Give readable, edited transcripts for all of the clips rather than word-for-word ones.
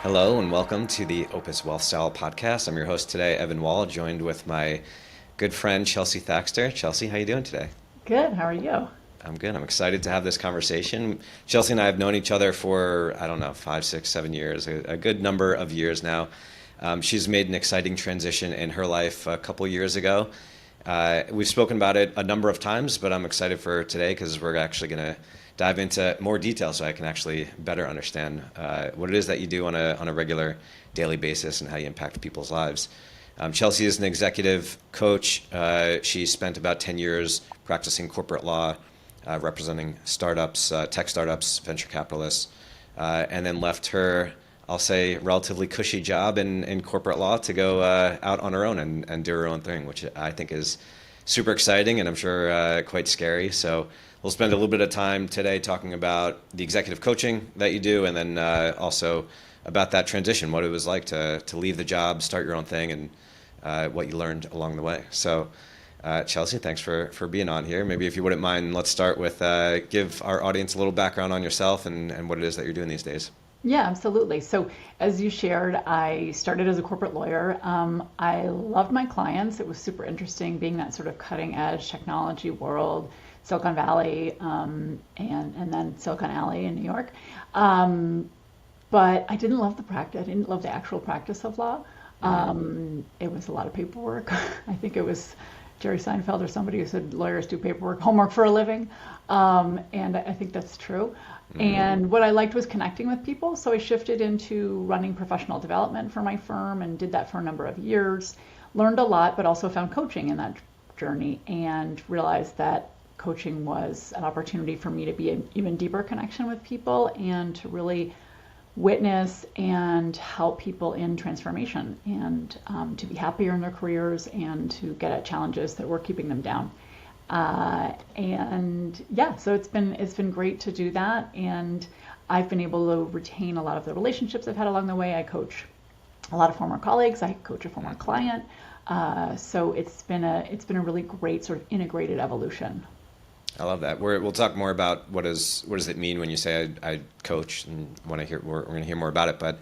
Hello and welcome to the Opus Wealth Style podcast. I'm your host today, Evan Wohl, joined with my good friend Chelsea Thaxter. Chelsea, how you doing today? Good. How are you? I'm good. I'm excited to have this conversation. Chelsea and I have known each other for, I don't know, 5, 6, 7 years, a good number of years now. She's made an exciting transition in her life a couple years ago. We've spoken about it a number of times, but I'm excited for today because we're actually going to dive into more detail so I can actually better understand what it is that you do on a regular daily basis and how you impact people's lives. Chelsea is an executive coach. She spent about 10 years practicing corporate law, representing startups, tech startups, venture capitalists, and then left her, I'll say, relatively cushy job in corporate law to go out on her own and do her own thing, which I think is super exciting and I'm sure quite scary. So we'll spend a little bit of time today talking about the executive coaching that you do and then also about that transition, what it was like to leave the job, start your own thing, and what you learned along the way. So Chelsea, thanks for being on here. Maybe if you wouldn't mind, let's start with give our audience a little background on yourself and what it is that you're doing these days. Yeah, absolutely. So as you shared, I started as a corporate lawyer. I loved my clients. It was super interesting being that sort of cutting edge technology world, Silicon Valley, and then Silicon Alley in New York. But I didn't love the practice. I didn't love the actual practice of law. It was a lot of paperwork. I think it was Jerry Seinfeld or somebody who said lawyers do paperwork, homework for a living. And I think that's true. And what I liked was connecting with people. So I shifted into running professional development for my firm and did that for a number of years. Learned a lot, but also found coaching in that journey and realized that coaching was an opportunity for me to be in even deeper connection with people and to really witness and help people in transformation and to be happier in their careers and to get at challenges that were keeping them down. And yeah, so it's been great to do that, and I've been able to retain a lot of the relationships I've had along the way. I coach a lot of former colleagues. I coach a former client. So it's been a really great sort of integrated evolution. I love that. We'll talk more about what does it mean when you say I coach, and when we're going to hear more about it. But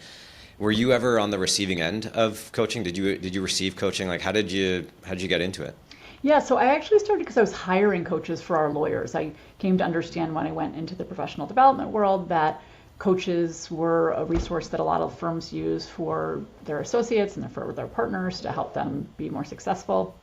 were you ever on the receiving end of coaching? Did you receive coaching? Like how did you get into it? Yeah, so I actually started because I was hiring coaches for our lawyers. I came to understand when I went into the professional development world that coaches were a resource that a lot of firms use for their associates and for their partners to help them be more successful.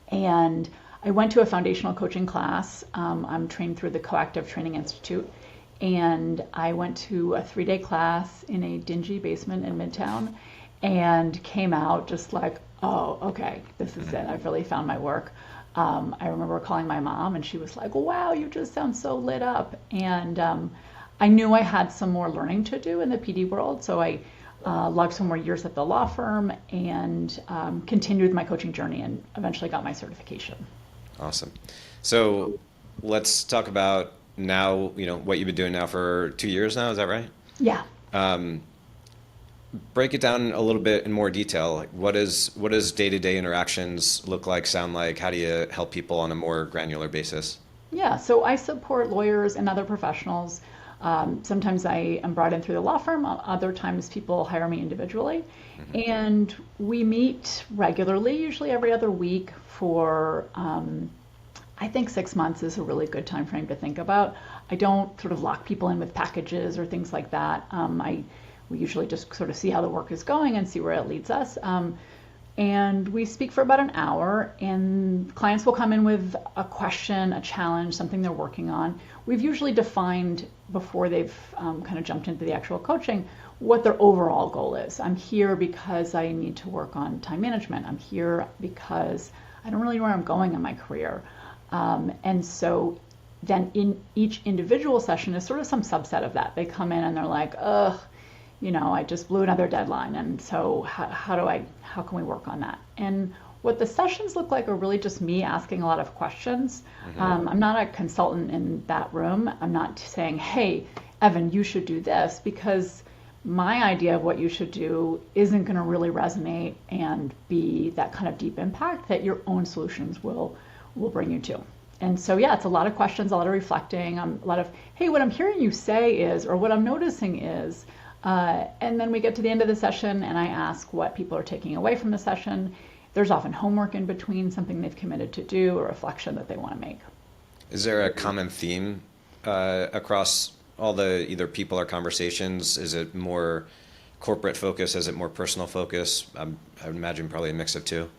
And I went to a foundational coaching class. I'm trained through the Coactive Training Institute. And I went to a 3-day class in a dingy basement in Midtown and came out just like, oh, okay, this is it. I've really found my work. I remember calling my mom and she was like, wow, you just sound so lit up. And I knew I had some more learning to do in the PD world. So I logged some more years at the law firm and continued my coaching journey and eventually got my certification. Awesome. So let's talk about now, what you've been doing now for 2 years now. Is that right? Yeah. Break it down a little bit in more detail. Like what does day-to-day interactions look like, sound like? How do you help people on a more granular basis? Yeah, so I support lawyers and other professionals. Sometimes I am brought in through the law firm. Other times people hire me individually. And we meet regularly, usually every other week for, I think 6 months is a really good time frame to think about. I don't sort of lock people in with packages or things like that. We usually just sort of see how the work is going and see where it leads us. And we speak for about an hour, and clients will come in with a question, a challenge, something they're working on. We've usually defined before they've kind of jumped into the actual coaching what their overall goal is. I'm here because I need to work on time management. I'm here because I don't really know where I'm going in my career. And so then in each individual session is sort of some subset of that. They come in and they're like, ugh, I just blew another deadline. And so how can we work on that? And what the sessions look like are really just me asking a lot of questions. I'm not a consultant in that room. I'm not saying, hey, Evan, you should do this, because my idea of what you should do isn't going to really resonate and be that kind of deep impact that your own solutions will bring you to. And so, yeah, it's a lot of questions, a lot of reflecting, a lot of, hey, what I'm hearing you say is, or what I'm noticing is, And then we get to the end of the session and I ask what people are taking away from the session. There's often homework in between, something they've committed to do, or reflection that they want to make. Is there a common theme across all the either people or conversations? Is it more corporate focus? Is it more personal focus? I would imagine probably a mix of two.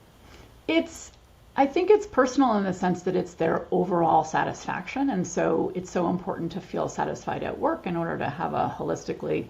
I think it's personal in the sense that it's their overall satisfaction. And so it's so important to feel satisfied at work in order to have a holistically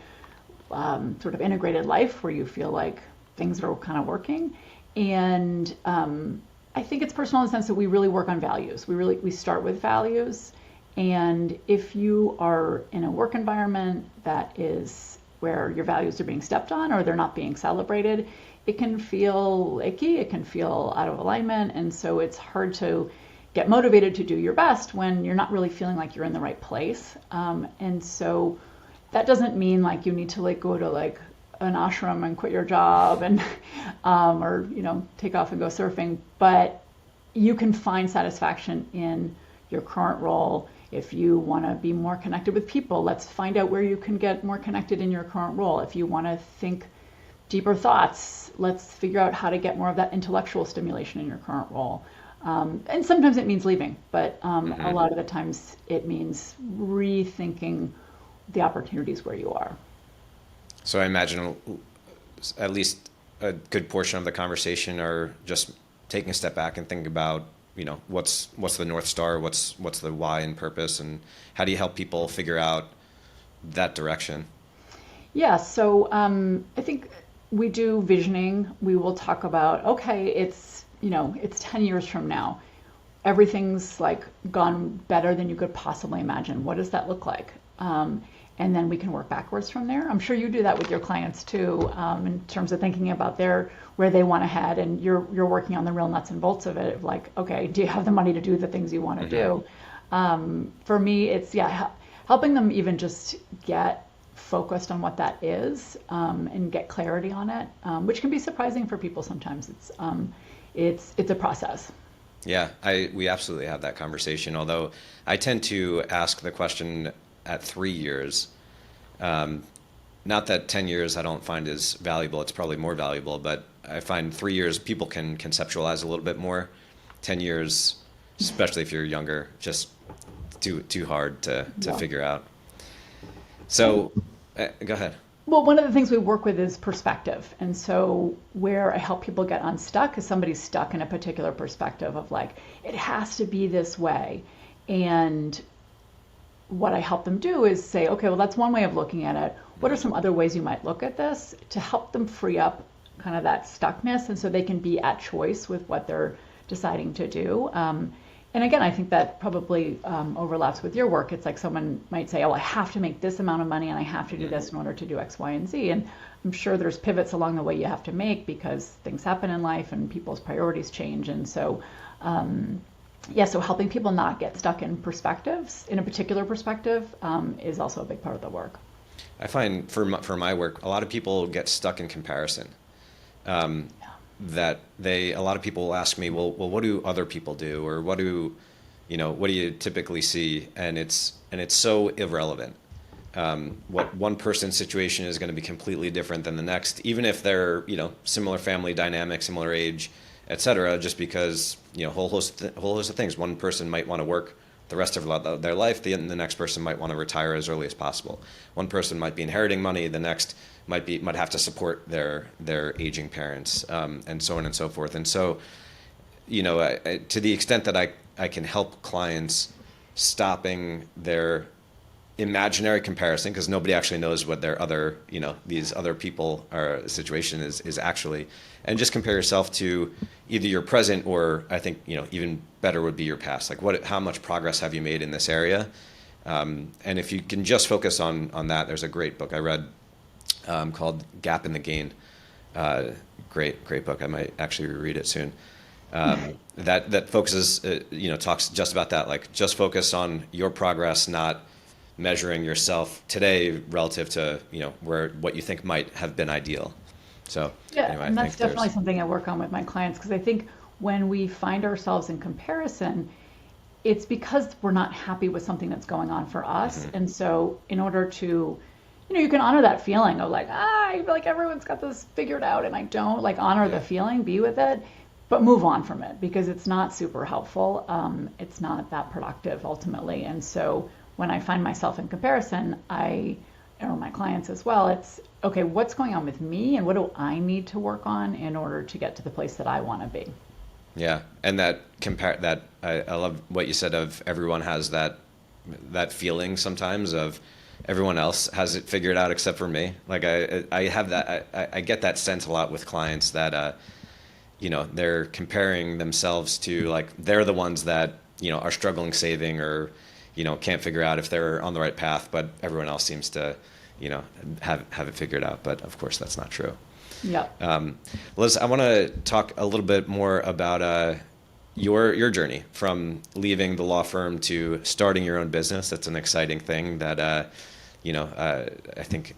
sort of integrated life where you feel like things are kind of working. And I think it's personal in the sense that we really work on values. We start with values. And if you are in a work environment that is where your values are being stepped on or they're not being celebrated, it can feel icky, it can feel out of alignment. And so it's hard to get motivated to do your best when you're not really feeling like you're in the right place. And so that doesn't mean like you need to like go to like an ashram and quit your job and or take off and go surfing, but you can find satisfaction in your current role. If you want to be more connected with people, let's find out where you can get more connected in your current role. If you want to think deeper thoughts, let's figure out how to get more of that intellectual stimulation in your current role. And sometimes it means leaving, but a lot of the times it means rethinking the opportunities where you are. So I imagine at least a good portion of the conversation are just taking a step back and thinking about, what's the North Star, what's the why and purpose, and how do you help people figure out that direction? Yeah, so I think we do visioning. We will talk about, okay, it's 10 years from now. Everything's like gone better than you could possibly imagine. What does that look like? And then we can work backwards from there. I'm sure you do that with your clients too, in terms of thinking about where they want to head, and you're working on the real nuts and bolts of it. Of like, okay, do you have the money to do the things you want to do? For me, it's helping them even just get focused on what that is, and get clarity on it, which can be surprising for people sometimes. It's a process. Yeah, we absolutely have that conversation. Although I tend to ask the question at 3 years. Not that 10 years I don't find is valuable. It's probably more valuable, but I find 3 years people can conceptualize a little bit more. 10 years, especially if you're younger, just too hard to figure out. So, go ahead. Well, one of the things we work with is perspective. And so where I help people get unstuck is somebody's stuck in a particular perspective of like, it has to be this way. And what I help them do is say, okay, well, that's one way of looking at it. What are some other ways you might look at this to help them free up kind of that stuckness, and so they can be at choice with what they're deciding to do. And again, I think that probably overlaps with your work. It's like someone might say, oh, I have to make this amount of money and I have to do this in order to do X, Y, and Z. And I'm sure there's pivots along the way you have to make because things happen in life and people's priorities change. And so so helping people not get stuck in perspectives, in a particular perspective, is also a big part of the work. I find for my work, a lot of people get stuck in comparison. That a lot of people will ask me, well, what do other people do, or what do you typically see? And it's so irrelevant. What one person's situation is going to be completely different than the next, even if they're similar family dynamic, similar age, etc. Just because whole host of things. One person might want to work the rest of their life. The next person might want to retire as early as possible. One person might be inheriting money. The next might have to support their aging parents, and so on and so forth. And so, to the extent that I can help clients stopping their imaginary comparison, because nobody actually knows what their other, these other people or situation is actually, and just compare yourself to either your present or, I think, even better would be your past. Like how much progress have you made in this area? And if you can just focus on that, there's a great book I read called Gap in the Gain. Great book. I might actually reread it soon. That focuses, talks just about that. Like, just focus on your progress, not measuring yourself today relative to what you think might have been ideal. So anyway, and that's definitely something I work on with my clients, because I think when we find ourselves in comparison, it's because we're not happy with something that's going on for us. Mm-hmm. And so in order to you can honor that feeling of like, I feel like everyone's got this figured out and I don't. Like, honor the feeling, be with it, but move on from it because it's not super helpful. It's not that productive ultimately. And so when I find myself in comparison, or my clients as well, it's okay, what's going on with me and what do I need to work on in order to get to the place that I want to be? Yeah, and I love what you said of everyone has that feeling sometimes of everyone else has it figured out except for me. Like I have that I get that sense a lot with clients that they're comparing themselves to, like, they're the ones that are struggling saving or can't figure out if they're on the right path, but everyone else seems to have it figured out. But of course that's not true. Yeah. Liz, I want to talk a little bit more about your journey from leaving the law firm to starting your own business. That's an exciting thing that I think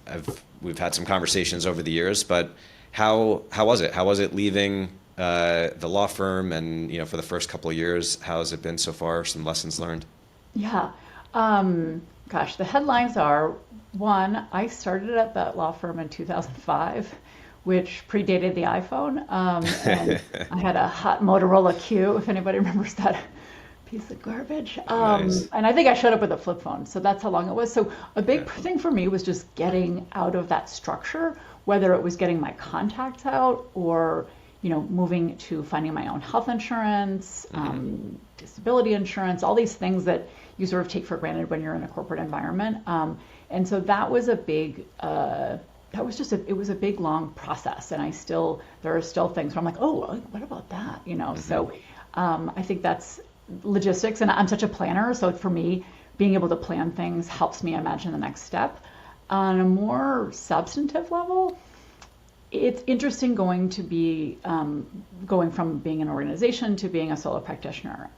we've had some conversations over the years. But how was it? How was it leaving the law firm, and for the first couple of years? How has it been so far? Some lessons learned. Yeah. Gosh, the headlines are, one, I started at that law firm in 2005, which predated the iPhone. And I had a hot Motorola Q, if anybody remembers that piece of garbage. Nice. And I think I showed up with a flip phone. So that's how long it was. So a big thing for me was just getting out of that structure, whether it was getting my contacts out or moving to finding my own health insurance, disability insurance, all these things that you sort of take for granted when you're in a corporate environment. And so that was a big, it was a big, long process. And there are still things where I'm like, oh, what about that? So I think that's logistics. And I'm such a planner. So for me, being able to plan things helps me imagine the next step. On a more substantive level, it's interesting going from being an organization to being a solo practitioner.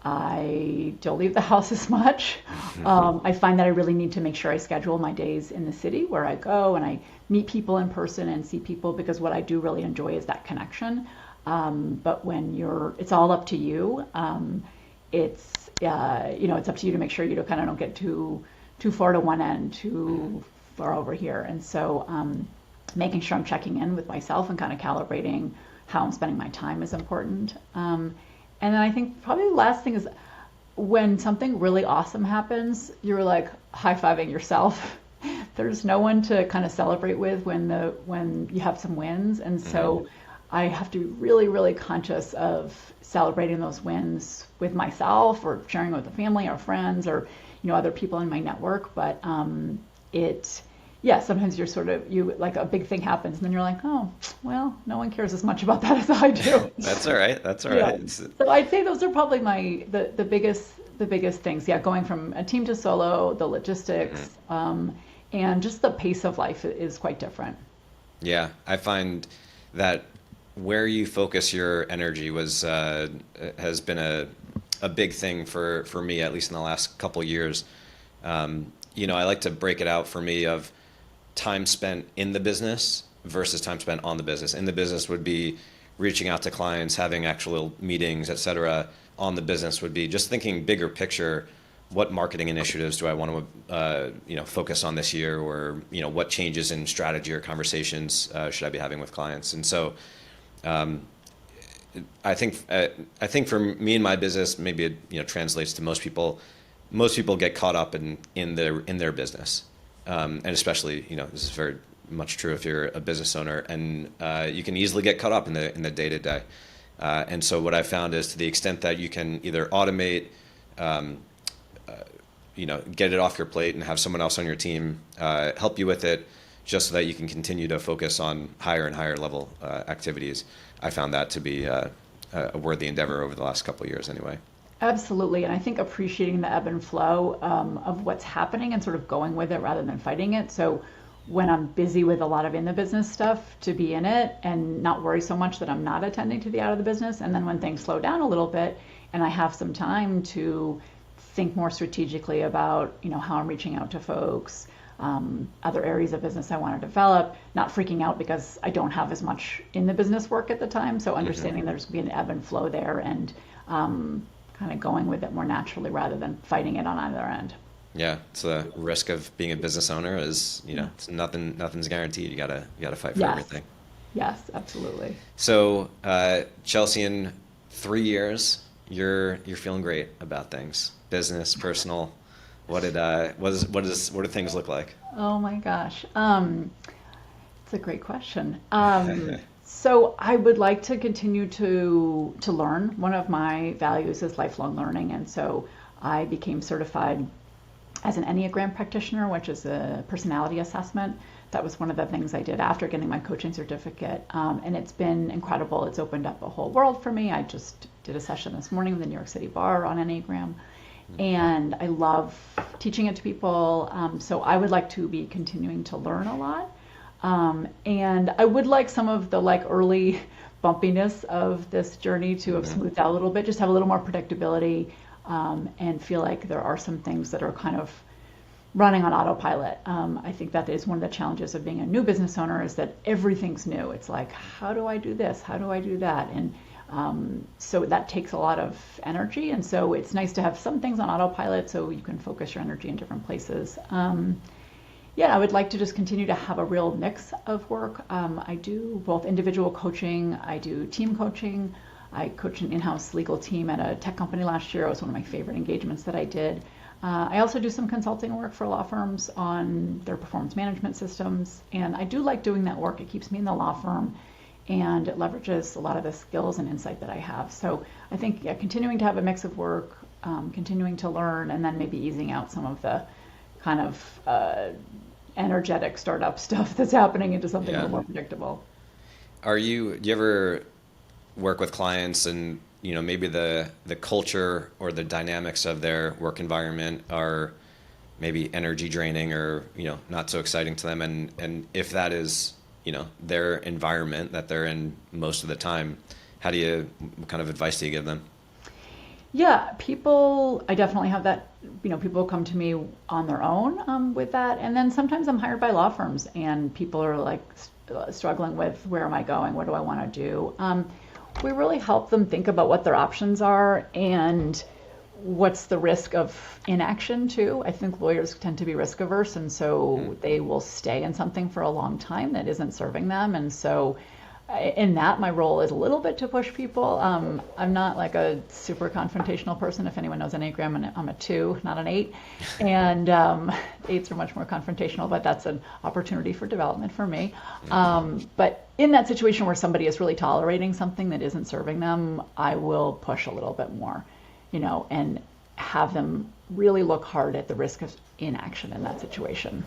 I don't leave the house as much. I find that I really need to make sure I schedule my days in the city where I go and I meet people in person and see people, because what I do really enjoy is that connection. But when it's all up to you. It's up to you to make sure you kind of don't get too far to one end, too far over here. And so making sure I'm checking in with myself and kind of calibrating how I'm spending my time is important. And then I think probably the last thing is when something really awesome happens, you're like high-fiving yourself. There's no one to kind of celebrate with when you have some wins. And so I have to be really, really conscious of celebrating those wins with myself or sharing with the family or friends or, other people in my network. But sometimes you're like a big thing happens and then you're like, oh, well, no one cares as much about that as I do. That's all right. Yeah. So I'd say those are probably the biggest things. Yeah, going from a team to solo, the logistics, and just the pace of life is quite different. Yeah, I find that where you focus your energy has been a big thing for me, at least in the last couple of years. I like to break it out for me of time spent in the business versus time spent on the business. In the business would be reaching out to clients, having actual meetings, et cetera. On the business would be just thinking bigger picture. What marketing initiatives do I want to focus on this year, or what changes in strategy or conversations should I be having with clients? And so I think for me and my business, maybe it translates to most people. Most people get caught up in their business, and especially this is very much true if you're a business owner, and you can easily get caught up in the day to day. And so what I found is, to the extent that you can either automate, get it off your plate and have someone else on your team help you with it, just so that you can continue to focus on higher and higher level activities. I found that to be a worthy endeavor over the last couple of years anyway. Absolutely. And I think appreciating the ebb and flow of what's happening and sort of going with it rather than fighting it. So when I'm busy with a lot of in the business stuff, to be in it and not worry so much that I'm not attending to the out of the business. And then when things slow down a little bit and I have some time to think more strategically about, how I'm reaching out to folks, other areas of business I want to develop, not freaking out because I don't have as much in the business work at the time. So understanding there's going to be an ebb and flow there, and kind of going with it more naturally rather than fighting it on either end. Yeah, it's the risk of being a business owner is, Yeah. it's nothing's guaranteed. You gotta fight for Yes. everything. Yes, absolutely. So, Chelsea, in 3 years, you're feeling great about things, business, personal. What do things look like? Oh my gosh. It's a great question. So I would like to continue to learn. One of my values is lifelong learning, and so I became certified as an Enneagram practitioner, which is a personality assessment. That was one of the things I did after getting my coaching certificate, and it's been incredible. It's opened up a whole world for me. I just did a session this morning with the New York City Bar on Enneagram, and I love teaching it to people. So I would like to be continuing to learn a lot. And I would like some of the like early bumpiness of this journey to have smoothed out a little bit, just have a little more predictability, and feel like there are some things that are kind of running on autopilot. I think that is one of the challenges of being a new business owner is that everything's new. It's like, how do I do this? How do I do that? And so that takes a lot of energy. And so it's nice to have some things on autopilot so you can focus your energy in different places. Yeah, I would like to just continue to have a real mix of work. I do both individual coaching, I do team coaching. I coached an in-house legal team at a tech company last year. It was one of my favorite engagements that I did. I also do some consulting work for law firms on their performance management systems. And I do like doing that work. It keeps me in the law firm and it leverages a lot of the skills and insight that I have. So I think continuing to have a mix of work, continuing to learn, and then maybe easing out some of the kind of energetic startup stuff that's happening into something a Yeah. little more predictable. Do you ever work with clients and, maybe the culture or the dynamics of their work environment are maybe energy draining or, not so exciting to them? And if that is, their environment that they're in most of the time, what kind of advice do you give them? Yeah, people, I definitely have that, people come to me on their own with that. And then sometimes I'm hired by law firms and people are like struggling with where am I going? What do I want to do? We really help them think about what their options are and what's the risk of inaction too. I think lawyers tend to be risk averse and so they will stay in something for a long time that isn't serving them. And so in that, my role is a little bit to push people. I'm not like a super confrontational person. If anyone knows Enneagram, I'm a 2, not an 8. And 8s are much more confrontational, but that's an opportunity for development for me. But in that situation where somebody is really tolerating something that isn't serving them, I will push a little bit more, and have them really look hard at the risk of inaction in that situation.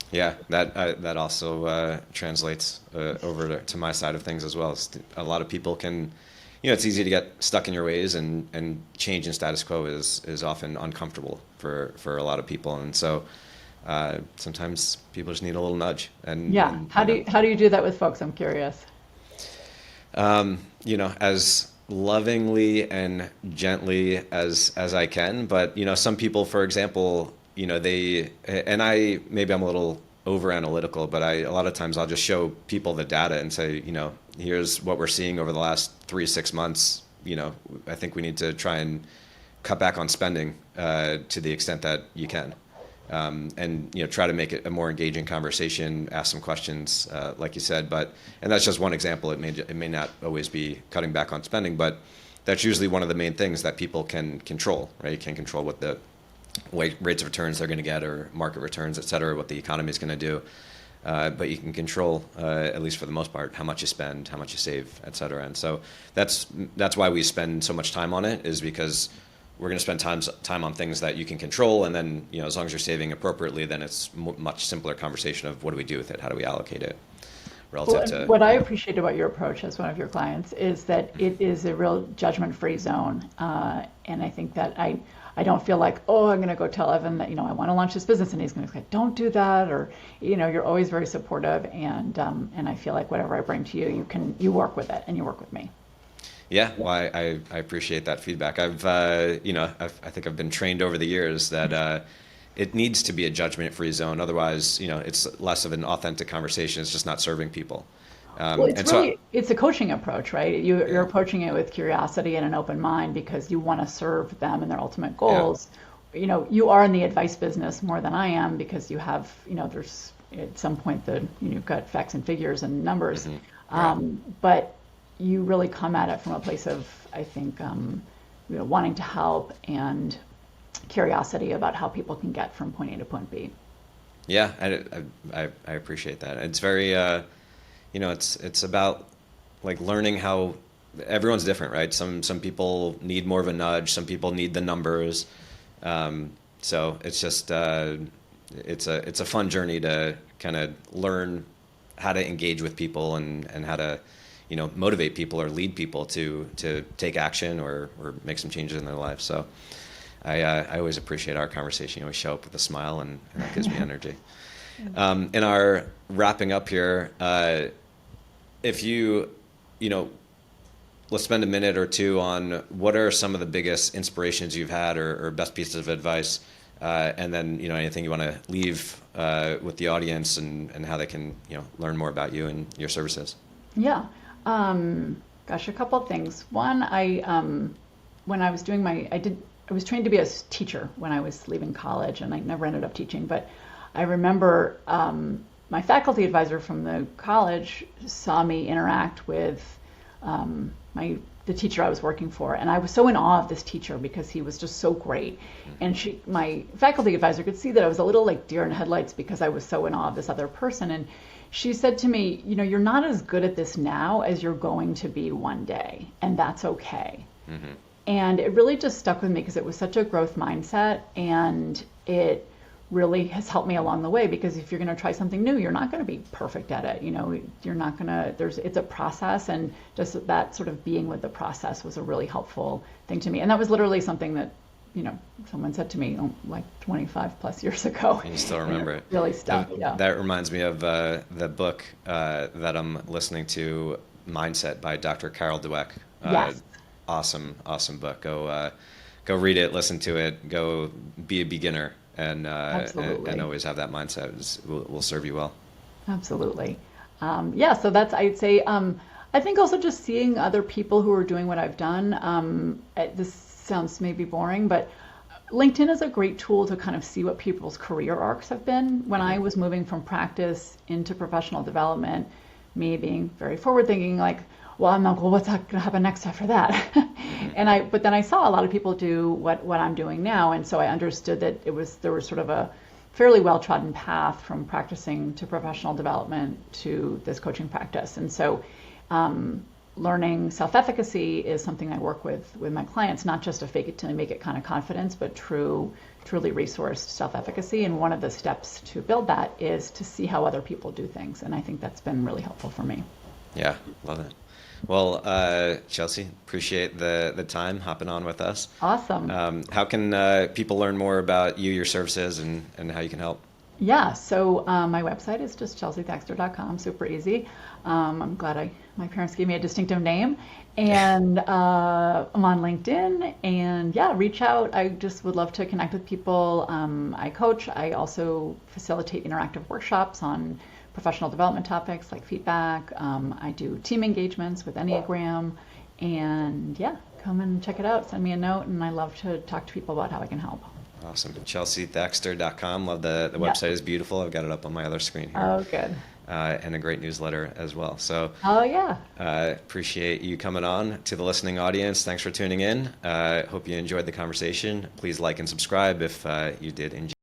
Yeah, that also translates over to my side of things as well. A lot of people can, it's easy to get stuck in your ways, and change in status quo is often uncomfortable for a lot of people, and so sometimes people just need a little nudge. Yeah, how do you do that with folks? I'm curious. As lovingly and gently as I can, but some people, for example, maybe I'm a little over analytical, but a lot of times I'll just show people the data and say, here's what we're seeing over the last 3 to 6 months. I think we need to try and cut back on spending to the extent that you can, and try to make it a more engaging conversation, ask some questions, like you said. And that's just one example. It may not always be cutting back on spending, but that's usually one of the main things that people can control, right? You can control what the rates of returns they're going to get or market returns, et cetera, what the economy is going to do. But you can control, at least for the most part, how much you spend, how much you save, et cetera. And so that's why we spend so much time on it, is because we're going to spend time on things that you can control. And then, as long as you're saving appropriately, then it's much simpler conversation of what do we do with it? How do we allocate it relative to... What I appreciate about your approach as one of your clients is that it is a real judgment-free zone. And I think that I don't feel like, oh, I'm going to go tell Evan that, I want to launch this business, and he's going to say, don't do that. Or, you're always very supportive. And I feel like whatever I bring to you, you work with it and you work with me. Yeah, well, I appreciate that feedback. I think I've been trained over the years that it needs to be a judgment-free zone. Otherwise, it's less of an authentic conversation. It's just not serving people. Well, it's a coaching approach, right? You're approaching it with curiosity and an open mind because you want to serve them and their ultimate goals. you are in the advice business more than I am because you have, there's at some point you've got facts and figures and numbers. But you really come at it from a place of, I think, wanting to help and curiosity about how people can get from point A to point B. Yeah, I appreciate that. It's very, it's about like learning how everyone's different, right? Some people need more of a nudge. Some people need the numbers. So it's just, it's a fun journey to kind of learn how to engage with people and how to, motivate people or lead people to take action or make some changes in their lives. So I always appreciate our conversation. You always show up with a smile and that gives me energy. In our wrapping up here, if let's spend a minute or two on what are some of the biggest inspirations you've had or best pieces of advice, and then anything you want to leave with the audience and how they can learn more about you and your services. Yeah, gosh, a couple of things. One, when I was doing I was trained to be a teacher when I was leaving college, and I never ended up teaching. But I remember my faculty advisor from the college saw me interact with the teacher I was working for, and I was so in awe of this teacher because he was just so great. And my faculty advisor could see that I was a little like deer in headlights because I was so in awe of this other person. And she said to me, you're not as good at this now as you're going to be one day, and that's okay. Mm-hmm. And it really just stuck with me because it was such a growth mindset, and it really has helped me along the way, because if you're going to try something new, you're not going to be perfect at it. You're not going to, it's a process, and just that sort of being with the process was a really helpful thing to me. And that was literally something that, someone said to me like 25 plus years ago. And you still remember it. Really stuck, yeah. That reminds me of the book that I'm listening to, Mindset by Dr. Carol Dweck. Yes. Awesome book. Go read it, listen to it, go be a beginner. And always have that mindset. Will serve you well. Absolutely. So that's, I'd say, I think also just seeing other people who are doing what I've done. This sounds maybe boring, but LinkedIn is a great tool to kind of see what people's career arcs have been. When I was moving from practice into professional development, me being very forward thinking, like, well, I'm not, well, what's going to happen next after that? But then I saw a lot of people do what I'm doing now. And so I understood that there was sort of a fairly well-trodden path from practicing to professional development to this coaching practice. And so learning self-efficacy is something I work with my clients, not just a fake it till you make it kind of confidence, but truly resourced self-efficacy. And one of the steps to build that is to see how other people do things. And I think that's been really helpful for me. Yeah, love it. Well, Chelsea, appreciate the time hopping on with us. Awesome. How can people learn more about you, your services, and how you can help? Yeah, so my website is just chelseathaxter.com, super easy. I'm glad my parents gave me a distinctive name. And I'm on LinkedIn, and reach out. I just would love to connect with people. I coach. I also facilitate interactive workshops on professional development topics like feedback. I do team engagements with Enneagram, and come and check it out. Send me a note, and I love to talk to people about how I can help. Awesome. ChelseaThaxter.com. Love the website is beautiful. I've got it up on my other screen here. Oh, good. And a great newsletter as well. So appreciate you coming on. To the listening audience, thanks for tuning in. Hope you enjoyed the conversation. Please like and subscribe if you did enjoy.